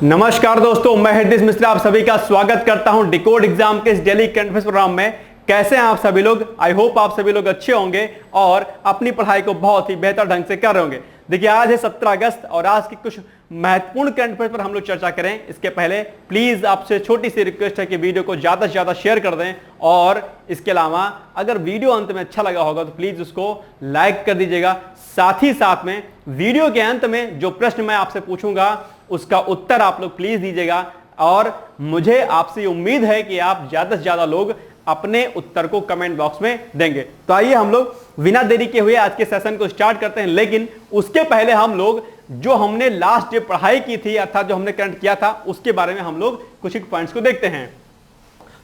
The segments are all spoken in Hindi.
नमस्कार दोस्तों, मैं हरदीप मिश्रा आप सभी का स्वागत करता हूं डिकोड एग्जाम के इस डेली करंट अफेयर्स प्रोग्राम में। कैसे हैं आप सभी लोग? आई होप आप सभी लोग अच्छे होंगे और अपनी पढ़ाई को बहुत ही बेहतर ढंग से कर रहे होंगे। देखिए, आज है 17 अगस्त और आज की कुछ महत्वपूर्ण करंट अफेयर्स पर हम लोग चर्चा करें। इसके पहले प्लीज आपसे छोटी सी रिक्वेस्ट है कि वीडियो को ज्यादा से ज्यादा शेयर कर दें और इसके अलावा अगर वीडियो अंत में अच्छा लगा होगा तो प्लीज उसको लाइक कर दीजिएगा। साथ ही साथ में वीडियो के अंत में जो प्रश्न मैं आपसे पूछूंगा उसका उत्तर आप लोग प्लीज दीजिएगा और मुझे आपसे उम्मीद है कि आप ज्यादा से ज्यादा लोग अपने उत्तर को कमेंट बॉक्स में देंगे। तो आइए हम लोग बिना देरी के हुए आज के सेशन को स्टार्ट करते हैं। लेकिन उसके पहले हम लोग जो हमने लास्ट डे पढ़ाई की थी अर्थात जो हमने करंट किया था उसके बारे में हम लोग कुछ एक पॉइंट्स को देखते हैं।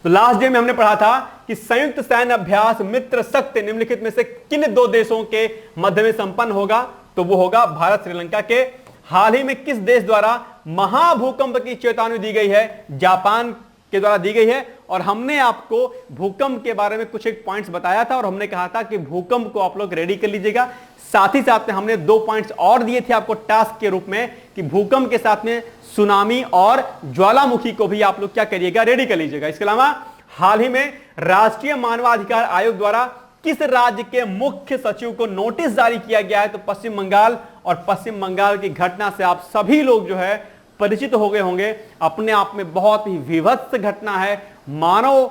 तो लास्ट डे में हमने पढ़ा था कि संयुक्त सैन्य अभ्यास मित्र शक्ति निम्नलिखित में से किन दो देशों के मध्य में संपन्न होगा? तो वो होगा भारत श्रीलंका के। हाल ही में किस देश द्वारा महाभूकंप की चेतावनी दी गई है? जापान के द्वारा दी गई है। और हमने आपको भूकंप के बारे में कुछ एक पॉइंट्स बताया था और हमने कहा था कि भूकंप को आप लोग रेडी कर लीजिएगा। साथ ही साथ में हमने 2 पॉइंट्स और दिए थे आपको टास्क के रूप में कि भूकंप के साथ में सुनामी और ज्वालामुखी को भी आप लोग क्या करिएगा? रेडी कर लीजिएगा। इसके अलावा हाल ही में राष्ट्रीय मानवाधिकार आयोग द्वारा किस राज्य के मुख्य सचिव को नोटिस जारी किया गया है? तो पश्चिम बंगाल। और पश्चिम बंगाल की घटना से आप सभी लोग जो है परिचित हो गए होंगे। अपने आप में बहुत ही विभत्स घटना है। मानव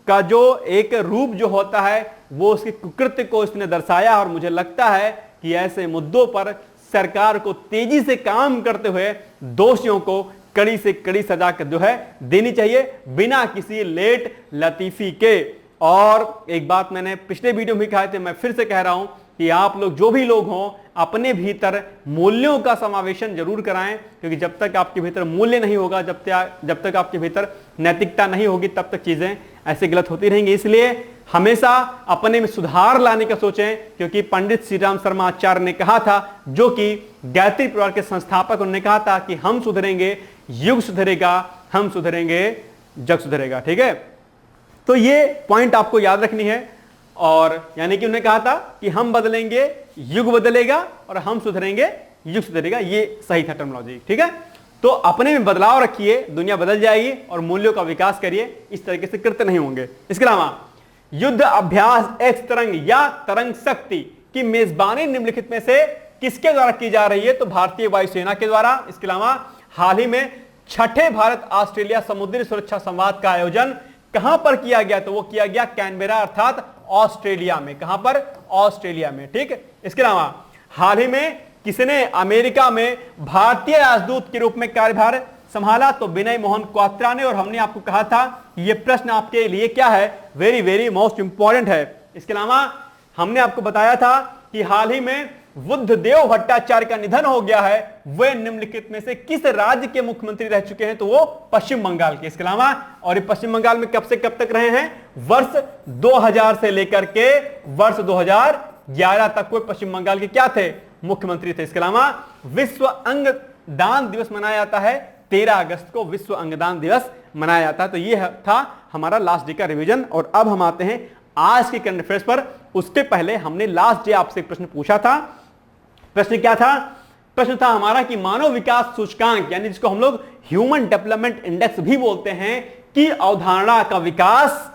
का जो एक रूप जो होता है वो उसके कुकृत्य को इसने दर्शाया और मुझे लगता है कि ऐसे मुद्दों पर सरकार को तेजी से काम करते हुए दोषियों को कड़ी से कड़ी सजा जो है देनी चाहिए बिना किसी लेट लतीफी के। और एक बात मैंने पिछले वीडियो में कहा था, मैं फिर से कह रहा हूं कि आप लोग जो भी लोग हों अपने भीतर मूल्यों का समावेशन जरूर कराएं, क्योंकि जब तक आपके भीतर मूल्य नहीं होगा, जब तक आपके भीतर नैतिकता नहीं होगी, तब तक चीजें ऐसे गलत होती रहेंगी। इसलिए हमेशा अपने में सुधार लाने का सोचें, क्योंकि पंडित श्री राम शर्मा आचार्य ने कहा था, जो कि गायत्री परिवार के संस्थापक, उन्होंने कहा था कि हम सुधरेंगे युग सुधरेगा, हम सुधरेंगे जग सुधरेगा। ठीक है, तो ये पॉइंट आपको याद रखनी है। और यानी कि उन्होंने कहा था कि हम बदलेंगे युग बदलेगा और हम सुधरेंगे युग सुधरेगा। ये सही था टर्मिनोलॉजी। ठीक है, तो अपने में बदलाव रखिए, दुनिया बदल जाएगी और मूल्यों का विकास करिए। इस तरीके से कृत्य नहीं होंगे। इसके अलावा युद्ध अभ्यास एक्स तरंग या तरंग शक्ति की मेजबानी निम्नलिखित में से किसके द्वारा की जा रही है? तो भारतीय वायुसेना के द्वारा। इसके अलावा हाल ही में 6ठे भारत ऑस्ट्रेलिया समुद्री सुरक्षा संवाद का आयोजन कहां पर किया गया? तो वो किया गया कैनबेरा अर्थात ऑस्ट्रेलिया में। कहां पर? ऑस्ट्रेलिया में। ठीक है, इसके अलावा हाल ही में किसने अमेरिका में भारतीय राजदूत के रूप में कार्यभार संभाला? तो विनय मोहन क्वात्रा ने। और हमने आपको कहा था ये प्रश्न आपके लिए क्या है? वेरी वेरी मोस्ट इंपॉर्टेंट है। इसके अलावा हमने आपको बताया था कि हाल ही में बुद्धदेव भट्टाचार्य का निधन हो गया है। वे निम्नलिखित में से किस राज्य के मुख्यमंत्री रह चुके हैं? तो वो पश्चिम बंगाल के। इसके अलावा और ये पश्चिम बंगाल में कब से कब तक रहे हैं? वर्ष 2000 से लेकर के वर्ष 2011 तक वो पश्चिम बंगाल के क्या थे? मुख्यमंत्री थे। इसके अलावा विश्व अंगदान दिवस मनाया जाता है 13 अगस्त को, विश्व अंगदान दिवस मनाया जाता है। तो ये था हमारा लास्ट डे का रिवीजन। और अब हम आते हैं आज के करंट अफेयर्स पर। उसके पहले हमने लास्ट डे आपसे एक प्रश्न पूछा था। प्रश्न क्या था? प्रश्न था हमारा कि मानव विकास सूचकांक यानी जिसको हम लोग ह्यूमन डेवलपमेंट इंडेक्स भी बोलते हैं की अवधारणा का विकास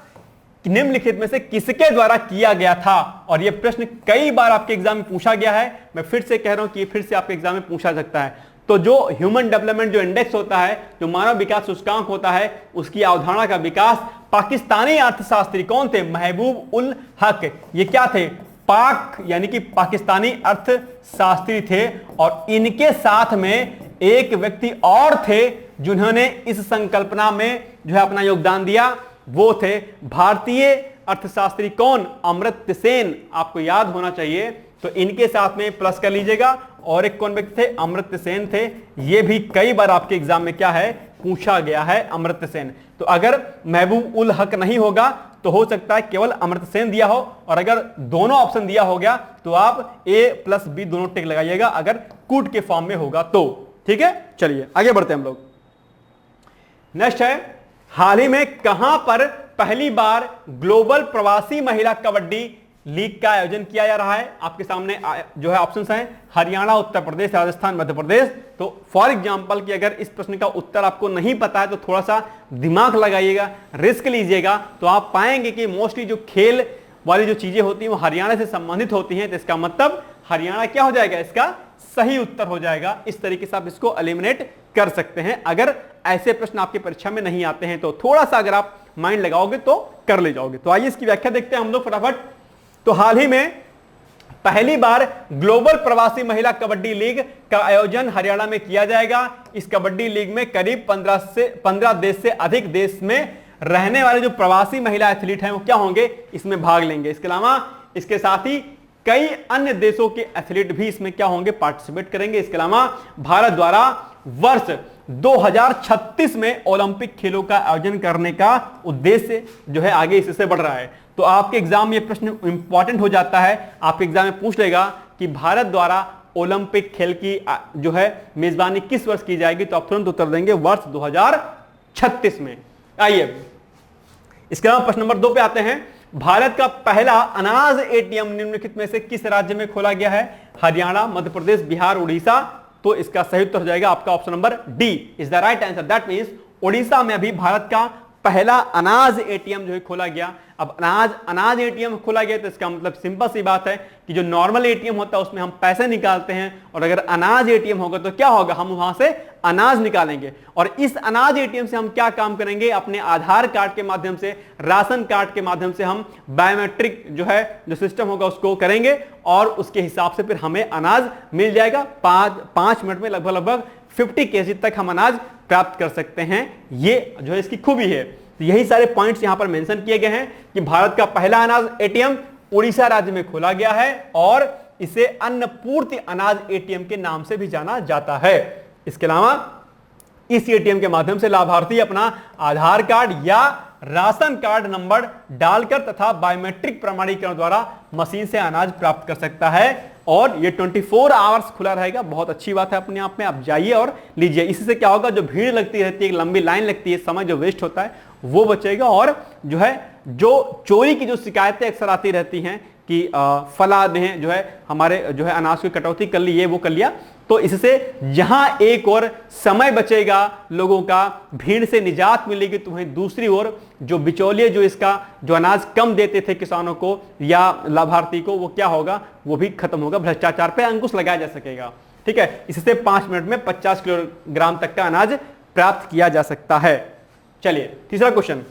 निम्नलिखित में से किसके द्वारा किया गया था? और यह प्रश्न कई बार आपके एग्जाम में पूछा गया है। मैं फिर से कह रहा हूं कि ये फिर से आपके एग्जाम में पूछा सकता है। तो जो ह्यूमन डेवलपमेंट जो इंडेक्स होता है, जो मानव विकास सूचकांक होता है, उसकी अवधारणा का विकास पाकिस्तानी अर्थशास्त्री कौन थे? महबूब उल हक। ये क्या थे? पाक यानी कि पाकिस्तानी अर्थशास्त्री थे। और इनके साथ में एक व्यक्ति और थे जिन्होंने इस संकल्पना में जो है अपना योगदान दिया, वो थे भारतीय अर्थशास्त्री कौन? अमर्त्य सेन। आपको याद होना चाहिए। तो इनके साथ में प्लस कर लीजिएगा। और एक कौन व्यक्ति थे? अमर्त्य सेन थे। ये भी कई बार आपके एग्जाम में क्या है? पूछा गया है, अमर्त्य सेन। तो अगर महबूब उल हक नहीं होगा तो हो सकता है केवल अमर्त्य सेन दिया हो, और अगर दोनों ऑप्शन दिया हो गया तो आप A+B दोनों टिक लगाइएगा, अगर कूट के फॉर्म में होगा तो। ठीक है, चलिए आगे बढ़ते हैं हम लोग। नेक्स्ट है, हाल ही में कहां पर पहली बार ग्लोबल प्रवासी महिला कबड्डी लीग का आयोजन किया जा रहा है? आपके सामने जो है ऑप्शंस हैं, हरियाणा, उत्तर प्रदेश, राजस्थान, मध्य प्रदेश। तो फॉर एग्जांपल कि अगर इस प्रश्न का उत्तर आपको नहीं पता है तो थोड़ा सा दिमाग लगाइएगा, रिस्क लीजिएगा, तो आप पाएंगे कि मोस्टली जो खेल वाली जो चीजें होती हैं वो हरियाणा से संबंधित होती हैं। तो इसका मतलब हरियाणा क्या हो जाएगा? इसका सही उत्तर हो जाएगा। इस तरीके से आप इसको एलिमिनेट कर सकते हैं। अगर ऐसे प्रश्न आपकी परीक्षा में नहीं आते हैं तो थोड़ा सा अगर आप माइंड लगाओगे तो कर ले जाओगे। तो आइए इसकी व्याख्या देखते हैं हम लोग फटाफट। तो हाल ही में पहली बार ग्लोबल प्रवासी महिला कबड्डी लीग का आयोजन हरियाणा में किया जाएगा। इस कबड्डी लीग में करीब 15 देश से अधिक देश में रहने वाले जो प्रवासी महिला एथलीट हैं वो क्या होंगे? इसमें भाग लेंगे। इसके अलावा इसके साथ ही कई अन्य देशों के एथलीट भी इसमें क्या होंगे? पार्टिसिपेट करेंगे। इसके अलावा भारत द्वारा वर्ष 2036 में ओलंपिक खेलों का आयोजन करने का उद्देश्य जो है आगे इससे बढ़ रहा है। तो आपके एग्जाम में यह प्रश्न इंपॉर्टेंट हो जाता है। आपके एग्जाम में पूछ लेगा कि भारत द्वारा ओलंपिक खेल की जो है मेजबानी किस वर्ष की जाएगी? तो आप तुरंत उत्तर देंगे वर्ष 2036 में। आइए इसके अलावा प्रश्न नंबर 2 पे आते हैं। भारत का पहला अनाज एटीएम निम्नलिखित में से किस राज्य में खोला गया है? हरियाणा, मध्य प्रदेश, बिहार, उड़ीसा। तो इसका सही उत्तर हो जाएगा आपका option number D is the right answer. That means Orissa में अभी भारत का पहला अनाज एटीएम जो है खोला गया। अब अनाज एटीएम खोला गया तो इसका मतलब सिंपल सी बात है कि जो नॉर्मल एटीएम होता है उसमें हम पैसे निकालते हैं, और अगर अनाज एटीएम होगा तो क्या होगा? हम वहां से अनाज निकालेंगे। और इस अनाज एटीएम से हम क्या काम करेंगे? अपने आधार कार्ड के माध्यम से, राशन कार्ड के माध्यम से हम बायोमेट्रिक जो है जो सिस्टम होगा उसको करेंगे, और उसके हिसाब से फिर हमें अनाज मिल जाएगा। 5 मिनट में लगभग 50 केजी तक हम अनाज प्राप्त कर सकते हैं। ये जो है इसकी खूबी है। तो यही सारे पॉइंट्स यहां पर मेंशन किए गए हैं कि भारत का पहला अनाज एटीएम उड़ीसा राज्य में खोला गया है, और इसे अन्नपूर्ति अनाज एटीएम के नाम से भी जाना जाता है। इसके अलावा इस एटीएम के माध्यम से लाभार्थी अपना आधार कार्ड या राशन कार्ड नंबर डालकर तथा बायोमेट्रिक प्रमाणीकरण द्वारा मशीन से अनाज प्राप्त कर सकता है, और ये 24 आवर्स खुला रहेगा। बहुत अच्छी बात है अपने आप में। आप जाइए और लीजिए। इससे क्या होगा? जो भीड़ लगती रहती है, लंबी लाइन लगती है, समय जो वेस्ट होता है वो बचेगा, और जो है जो चोरी की जो शिकायतें अक्सर आती रहती हैं कि फला ने जो है हमारे जो है अनाज की कटौती कर ली, ये वो कर लिया, तो इससे जहां एक और समय बचेगा लोगों का, भीड़ से निजात मिलेगी, तुम्हें दूसरी ओर जो बिचौलिए जो इसका जो अनाज कम देते थे किसानों को या लाभार्थी को, वो क्या होगा? वो भी खत्म होगा। भ्रष्टाचार पे अंकुश लगाया जा सकेगा। ठीक है, इससे 5 मिनट में 50 किलोग्राम तक का अनाज प्राप्त किया जा सकता है। चलिए तीसरा क्वेश्चन।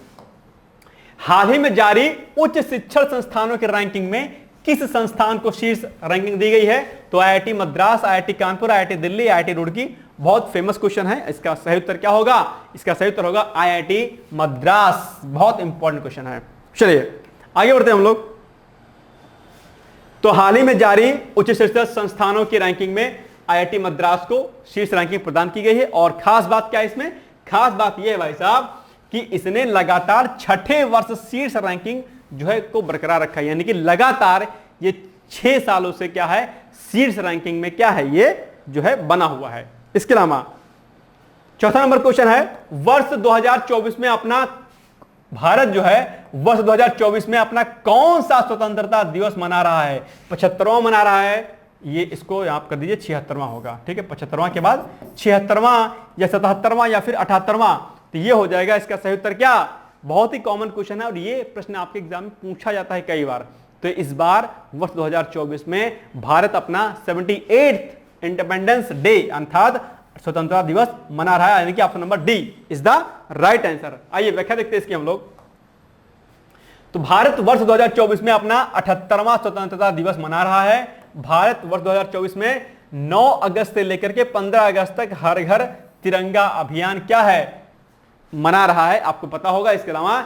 हाल ही में जारी उच्च शिक्षण संस्थानों की रैंकिंग में किस संस्थान को शीर्ष रैंकिंग दी गई है? तो IIT Madras, IIT Kanpur, IIT Delhi, IIT Roorkee. बहुत फेमस क्वेश्चन है। इसका सही उत्तर क्या होगा? इसका सही उत्तर होगा आईआईटी मद्रास। बहुत इंपॉर्टेंट क्वेश्चन है। चलिए आगे बढ़ते हैं हम लोग। तो हाल ही में जारी उच्च शिक्षण संस्थानों की रैंकिंग में आईआईटी मद्रास को शीर्ष रैंकिंग प्रदान की गई है। और खास बात क्या है इसमें? खास बात यह है भाई साहब कि इसने लगातार 6ठे वर्ष शीर्ष रैंकिंग जो है को बरकरार रखा है। यानी कि लगातार ये 6 सालों से क्या है? शीर्ष रैंकिंग में क्या है? ये जो है बना हुआ है। इसके अलावा चौथा नंबर क्वेश्चन है, वर्ष 2024 में अपना भारत जो है वर्ष 2024 में अपना कौन सा स्वतंत्रता दिवस मना रहा है? 75वां मना रहा है। ये इसको आप कर दीजिए 76वां होगा। ठीक है, 75वां के बाद 76वां या 77वां या फिर 78वां, तो ये हो जाएगा इसका सही उत्तर। क्या? बहुत ही कॉमन क्वेश्चन है और ये प्रश्न आपके एग्जाम में पूछा जाता है कई बार। तो इस बार वर्ष 2024 में भारत अपना 78th इंडिपेंडेंस डे अर्थात स्वतंत्रता दिवस मना रहा है। यानी कि option number D is the right answer. आइए व्याख्या देखते हैं इसकी हम लोग। तो भारत वर्ष 2024 में अपना 78वां स्वतंत्रता दिवस मना रहा है। भारत वर्ष 2024 में 9 अगस्त से लेकर के 15 अगस्त तक हर घर तिरंगा अभियान क्या है? मना रहा है। आपको पता होगा। इसके अलावा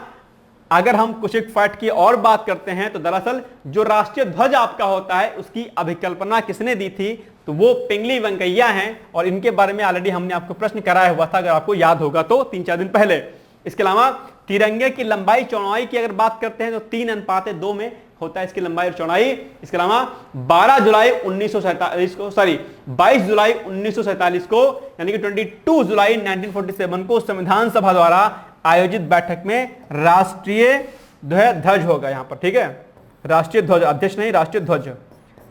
अगर हम कुछ एक फैक्ट की और बात करते हैं तो दरअसल जो राष्ट्रीय ध्वज आपका होता है उसकी अभिकल्पना किसने दी थी? तो वो पिंगली वेंकैया हैं, और इनके बारे में ऑलरेडी हमने आपको प्रश्न कराया हुआ था, अगर आपको याद होगा तो 3-4 दिन पहले। इसके अलावा तिरंगे की लंबाई चौड़ाई की अगर बात करते हैं तो 3:2 में होता है इसकी लंबाई और चौड़ाई। इसके अलावा 22 जुलाई 1947 को यानी कि 22 जुलाई 1947 को संविधान सभा द्वारा आयोजित बैठक में राष्ट्रीय ध्वज होगा यहां पर। ठीक है, राष्ट्रीय ध्वज, अध्यक्ष नहीं, राष्ट्रीय ध्वज,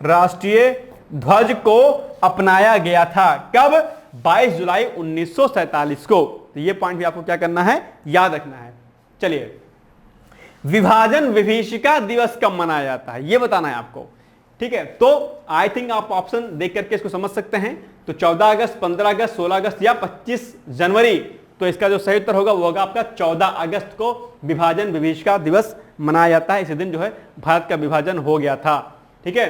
राष्ट्रीय ध्वज को अपनाया गया था। कब? 22 जुलाई 1947 को। तो ये पॉइंट भी आपको क्या करना है, याद रखना है। चलिए, विभाजन विभीषिका दिवस कब मनाया जाता है ये बताना है आपको, ठीक है। तो आई थिंक आप ऑप्शन देख करके इसको समझ सकते हैं। तो 14 अगस्त, 15 अगस्त, 16 अगस्त या 25 जनवरी। तो इसका जो सही उत्तर होगा वो होगा आपका 14 अगस्त को विभाजन विभीषिका दिवस मनाया जाता है। इसी दिन जो है भारत का विभाजन हो गया था, ठीक है।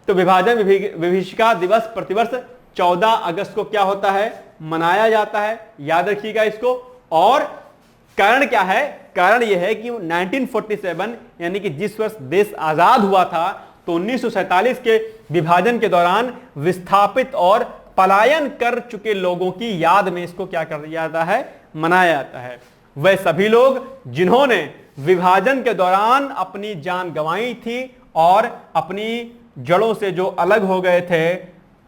तो विभाजन विभीषिका दिवस प्रतिवर्ष 14 अगस्त को क्या होता है, मनाया जाता है। याद रखिएगा इसको। और कारण क्या है? कारण यह है कि 1947 यानी कि जिस वर्ष देश आजाद हुआ था, तो 1947 के विभाजन के दौरान विस्थापित और पलायन कर चुके लोगों की याद में इसको क्या कर दिया जाता है, मनाया जाता है। वह सभी लोग जिन्होंने विभाजन के दौरान अपनी जान गंवाई थी और अपनी जड़ों से जो अलग हो गए थे,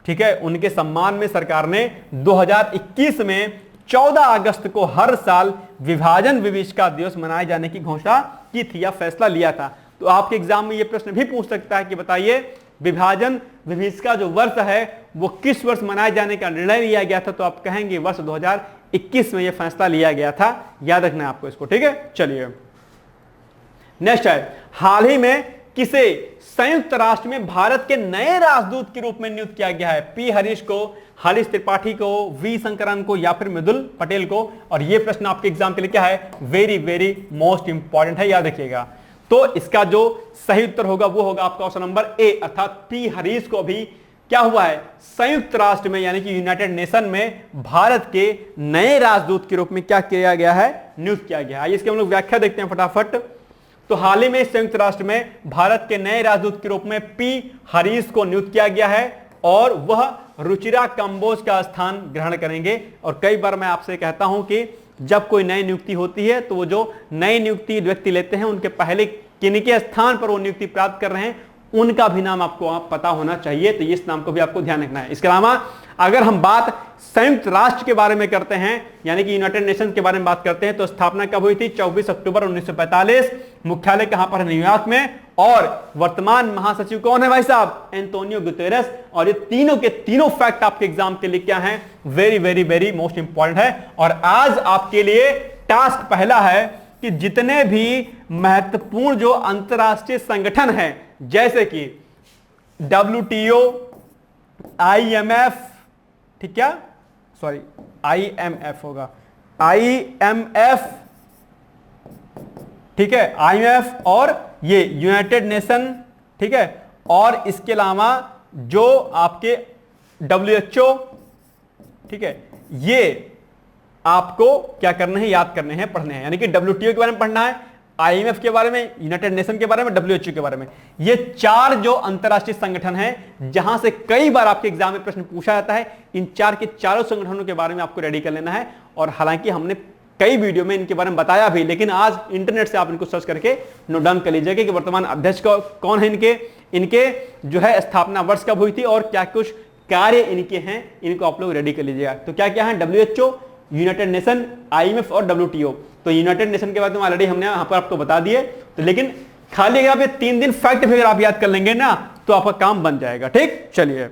ठीक है, उनके सम्मान में सरकार ने 2021 में 14 अगस्त को हर साल विभाजन विभीषिका दिवस मनाए जाने की घोषणा की थी या फैसला लिया था। तो आपके एग्जाम में यह प्रश्न भी पूछ सकता है कि बताइए विभाजन विभीषिका जो वर्ष है वो किस वर्ष मनाए जाने का निर्णय लिया गया था? तो आप कहेंगे वर्ष 2021 में यह फैसला लिया गया था। याद रखना है आपको इसको, ठीक है। चलिए, नेक्स्ट है, हाल ही में किसे संयुक्त राष्ट्र में भारत के नए राजदूत के रूप में नियुक्त किया गया है? पी हरीश को, हरीश त्रिपाठी को, वी शंकरन को या फिर मृदुल पटेल को? और यह प्रश्न आपके एग्जाम के लिए क्या है, वेरी वेरी मोस्ट इंपॉर्टेंट है, याद रखिएगा। तो इसका जो सही उत्तर होगा वो होगा आपका ऑप्शन नंबर ए, अर्थात पी हरीश को भी क्या हुआ है, संयुक्त राष्ट्र में यानी कि यूनाइटेड नेशन में भारत के नए राजदूत के रूप में क्या किया गया है, नियुक्त किया गया है। आइए इसकी हम लोग व्याख्या देखते हैं फटाफट। तो हाल ही में संयुक्त राष्ट्र में भारत के नए राजदूत के रूप में पी हरीश को नियुक्त किया गया है और वह रुचिरा कंबोज का स्थान ग्रहण करेंगे। और कई बार मैं आपसे कहता हूं कि जब कोई नई नियुक्ति होती है तो वो जो नई नियुक्ति व्यक्ति लेते हैं उनके पहले किनके स्थान पर वो नियुक्ति प्राप्त कर रहे हैं उनका भी नाम आपको पता होना चाहिए। तो इस नाम को भी आपको ध्यान रखना है। इसके अलावा अगर हम बात संयुक्त राष्ट्र के बारे में करते हैं यानी कि यूनाइटेड नेशन के बारे में बात करते हैं तो स्थापना कब हुई थी? 24 अक्टूबर 1945। मुख्यालय कहां पर है? न्यूयॉर्क में। और वर्तमान महासचिव कौन है भाई साहब? Antonio Guterres. और ये तीनों के तीनों फैक्ट आपके एग्जाम के लिए क्या है, very very very most important है। और आज आपके लिए टास्क पहला है कि जितने भी महत्वपूर्ण जो अंतरराष्ट्रीय संगठन है जैसे कि WTO, IMF, ठीक क्या, सॉरी IMF होगा, IMF, ठीक है, IMF और ये यूनाइटेड नेशन, ठीक है, और इसके अलावा जो आपके WHO, ठीक है, ये आपको क्या करने हैं, याद करने हैं, पढ़ने हैं। यानी कि WTO के बारे में पढ़ना है, IMF के बारे में, यूनाइटेड नेशन के बारे में, WHO के बारे में। ये चार जो अंतरराष्ट्रीय संगठन हैं जहां से कई बार आपके एग्जाम में प्रश्न पूछा जाता है, इन चार के चारों संगठनों के बारे में आपको रेडी कर लेना है। और हालांकि हमने कई वीडियो में इनके बारे में बताया भी, लेकिन आज इंटरनेट से आप इनको सर्च करके नोट डाउन कर लीजिएगा कि वर्तमान अध्यक्ष कौन है, इनके जो है स्थापना वर्ष कब हुई थी और क्या कुछ कार्य इनके हैं, इनको आप लोग रेडी कर लीजिएगा। तो क्या क्या है? WHO, यूनाइटेड नेशन, IMF और WTO। तो यूनाइटेड नेशन के बारे में ऑलरेडी हमने यहां पर आपको बता दिए। तो लेकिन खाली अगर आप ये 3 दिन फैक्ट फिगर आप याद कर लेंगे ना तो आपका काम बन जाएगा, ठीक। चलिए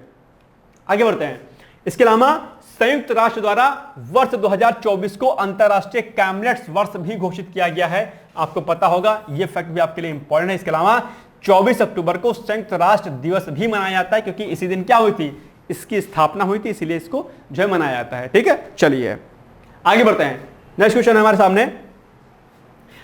आगे बढ़ते हैं। इसके अलावा संयुक्त राष्ट्र द्वारा वर्ष 2024 को अंतरराष्ट्रीय कैमलेट्स वर्ष भी घोषित किया गया है। आपको पता होगा, यह फैक्ट भी आपके लिए इंपॉर्टेंट है। इसके अलावा 24 अक्टूबर को संयुक्त राष्ट्र दिवस भी मनाया जाता है क्योंकि इसी दिन क्या हुई थी, इसकी स्थापना हुई थी, इसीलिए इसको जो है मनाया जाता है, ठीक है। चलिए आगे बढ़ते हैं। नेक्स्ट क्वेश्चन है हमारे सामने,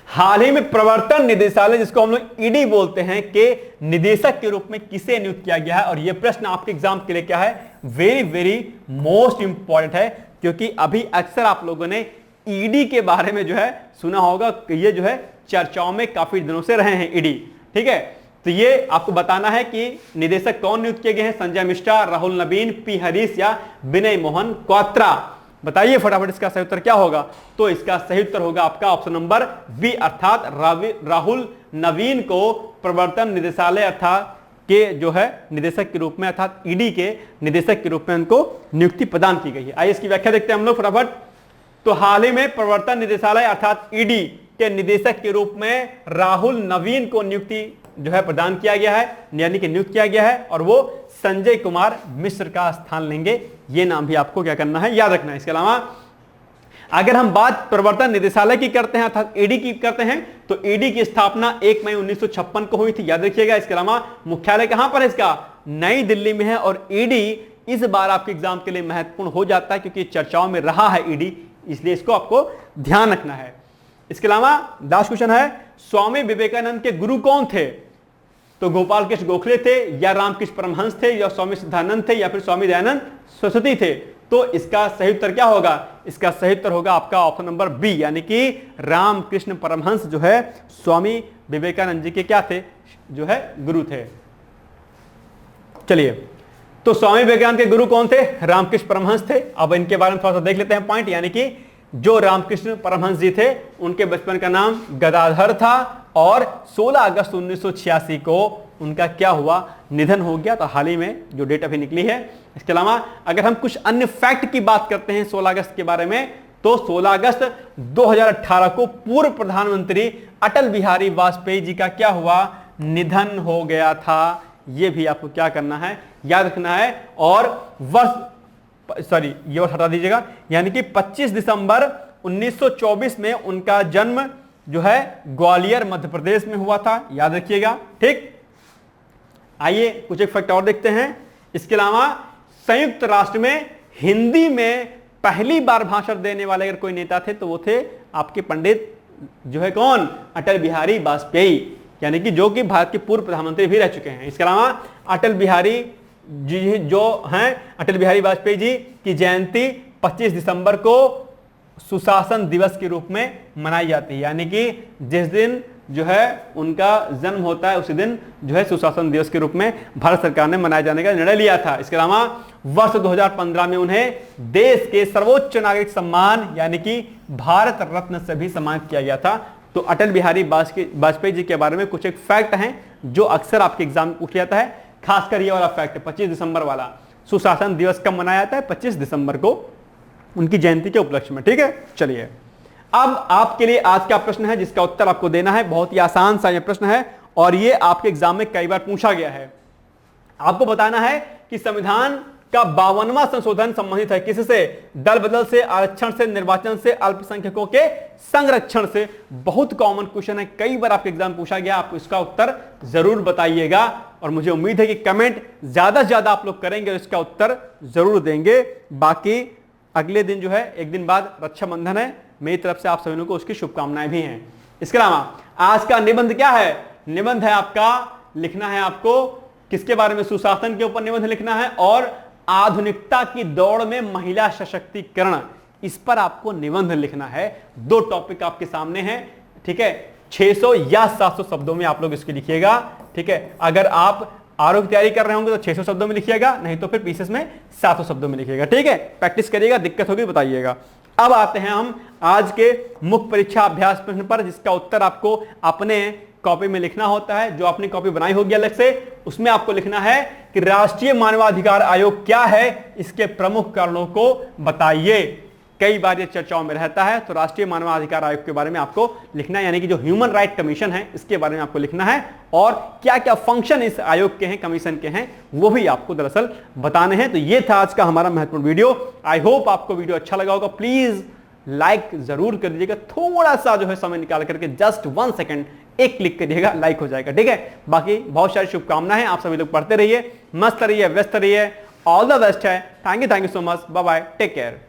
हाल ही में प्रवर्तन निदेशालय जिसको हम लोग ईडी बोलते हैं के निदेशक के रूप में किसे नियुक्त किया गया है? और यह प्रश्न आपके एग्जाम के लिए क्या है, वेरी वेरी मोस्ट इंपॉर्टेंट है क्योंकि अभी अक्सर आप लोगों ने ईडी के बारे में जो है सुना होगा, ये जो है चर्चाओं में काफी दिनों से रहे हैं ईडी, ठीक है। तो ये आपको बताना है कि निदेशक कौन नियुक्त किए गए हैं, संजय मिश्रा, राहुल नवीन, पी हरीश या विनय मोहन क्वात्रा। बताइए फटाफट इसका सही उत्तर क्या होगा? तो इसका सही उत्तर होगा आपका ऑप्शन नंबर बी, अर्थात राहुल नवीन को प्रवर्तन निदेशालय अर्थात के जो है निदेशक के रूप में अर्थात ईडी के निदेशक के रूप में उनको नियुक्ति प्रदान की गई है। आइए इसकी व्याख्या देखते हैं हम लोग फटाफट। तो हाल ही में प्रवर्तन निदेशालय अर्थात ईडी के निदेशक के रूप में राहुल नवीन को नियुक्ति जो है प्रदान किया गया है, यानी कि नियुक्त किया गया है, और वो संजय कुमार मिश्र का स्थान लेंगे। ये नाम भी आपको क्या करना है, याद रखना है। इसके अलावा अगर हम बात प्रवर्तन निदेशालय की करते हैं अर्थात ईडी की करते हैं, तो ईडी की स्थापना 1 मई 1956 को हुई थी, याद रखिएगा। इसके अलावा मुख्यालय कहां पर है इसका, नई दिल्ली में है। और ईडी इस बार आपके एग्जाम के लिए महत्वपूर्ण हो जाता है क्योंकि चर्चाओं में रहा है ईडी, इसलिए इसको आपको ध्यान रखना है। इसके अलावा लास्ट क्वेश्चन है, स्वामी विवेकानंद के गुरु कौन थे? तो गोपाल कृष्ण गोखले थे, या रामकृष्ण परमहंस थे, या स्वामी सिद्धानंद थे, या फिर स्वामी दयानंद सरस्वती थे? तो इसका सही उत्तर क्या होगा, इसका सही उत्तर होगा आपका ऑप्शन नंबर बी, यानी कि रामकृष्ण परमहंस जो है स्वामी विवेकानंद जी के क्या थे, जो है गुरु थे। चलिए, तो स्वामी विवेकानंद के गुरु कौन थे? रामकृष्ण परमहंस थे। अब इनके बारे में थोड़ा सा देख लेते हैं पॉइंट, यानी कि जो रामकृष्ण परमहंस जी थे उनके बचपन का नाम गदाधर था, और 16 अगस्त 1986 को उनका क्या हुआ, निधन हो गया। तो हाल ही में जो डेट अभी निकली है। इसके अलावा अगर हम कुछ अन्य फैक्ट की बात करते हैं 16 अगस्त के बारे में, तो 16 अगस्त 2018 को पूर्व प्रधानमंत्री अटल बिहारी वाजपेयी जी का क्या हुआ, निधन हो गया था। यह भी आपको क्या करना है, याद रखना है। और ये वर्ष हटा दीजिएगा, यानी कि 25 दिसंबर 1924 में उनका जन्म जो है ग्वालियर मध्य प्रदेश में हुआ था, याद रखिएगा। ठीक, आइए कुछ एक फैक्ट और देखते हैं। इसके अलावा संयुक्त राष्ट्र में हिंदी में पहली बार भाषण देने वाले अगर कोई नेता थे तो वो थे आपके पंडित जो है कौन, अटल बिहारी वाजपेयी, यानी कि जो कि भारत के पूर्व प्रधानमंत्री भी रह चुके हैं। इसके अलावा अटल बिहारी जी जो हैं, अटल बिहारी वाजपेयी जी की जयंती 25 दिसंबर को सुशासन दिवस के रूप में मनाई जाती है, यानी कि जिस दिन जो है उनका जन्म होता है उसी दिन जो है सुशासन दिवस के रूप में भारत सरकार ने मनाए जाने का निर्णय लिया था। इसके अलावा वर्ष 2015 में उन्हें देश के सर्वोच्च नागरिक सम्मान यानी कि भारत रत्न से भी सम्मानित किया गया था। तो अटल बिहारी वाजपेयी जी के बारे में कुछ एक फैक्ट हैं जो अक्सर आपके एग्जाम में पूछ जाता है, खासकर ये वाला फैक्ट 25 दिसंबर वाला। सुशासन दिवस कब मनाया जाता है, 25 दिसंबर को, उनकी जयंती के उपलक्ष्य में। ठीक है, चलिए अब आपके लिए आज का प्रश्न है जिसका उत्तर आपको देना है। बहुत ही आसान सा यह प्रश्न है और ये आपके एग्जाम में कई बार पूछा गया है। आपको बताना है कि संविधान का 52वां संशोधन संबंधित है किससे, दल बदल से, आरक्षण से, निर्वाचन से, अल्पसंख्यकों के संरक्षण से। बहुत कॉमन क्वेश्चन है, कई बार आपके एग्जाम पूछा गया, आप इसका उत्तर जरूर बताइएगा और मुझे उम्मीद है कि कमेंट ज्यादा से ज्यादा आप लोग करेंगे और इसका उत्तर जरूर देंगे। बाकी अगले दिन जो है, एक दिन बाद रक्षाबंधन है, मेरी तरफ से आप सभी लोगों को उसकी शुभकामनाएं भी हैं। इसके अलावा आज का निबंध क्या है, निबंध है आपका, लिखना है आपको किसके बारे में, सुशासन के ऊपर निबंध लिखना है और आधुनिकता की दौड़ में महिला सशक्तिकरण, इस पर आपको निबंध लिखना है। दो टॉपिक आपके सामने हैं, ठीक है, 600 या 700 शब्दों में आप लोग इसकी लिखिएगा। ठीक है, अगर आप आरओ की तैयारी कर रहे होंगे तो 600 शब्दों में लिखिएगा, नहीं तो फिर पीसेस में 700 शब्दों में लिखिएगा। ठीक है, प्रैक्टिस करिएगा, दिक्कत होगी बताइएगा। अब आते हैं हम आज के मुख्य परीक्षा अभ्यास प्रश्न पर, जिसका उत्तर आपको अपने कॉपी में लिखना होता है। जो आपने कॉपी बनाई होगी अलग से, उसमें आपको लिखना है कि राष्ट्रीय मानवाधिकार आयोग क्या है, इसके प्रमुख कारणों को बताइए। कई बार ये चर्चाओं में रहता है, तो राष्ट्रीय मानवाधिकार आयोग के बारे में आपको लिखना है, यानी कि जो ह्यूमन राइट कमीशन है इसके बारे में आपको लिखना है और क्या क्या फंक्शन इस आयोग के हैं, कमीशन के हैं, वो भी आपको दरअसल बताने हैं। तो ये था आज का हमारा महत्वपूर्ण वीडियो। आई होप आपको वीडियो अच्छा लगा होगा। प्लीज लाइक जरूर कर दीजिएगा, थोड़ा सा जो है समय निकाल करके, जस्ट 1 सेकंड एक क्लिक करिएगा, लाइक हो जाएगा। ठीक है, बाकी बहुत सारी शुभकामनाएं, आप सभी लोग पढ़ते रहिए, मस्त रहिए, व्यस्त रहिए, ऑल द बेस्ट है। Thank you so much, bye bye, take care.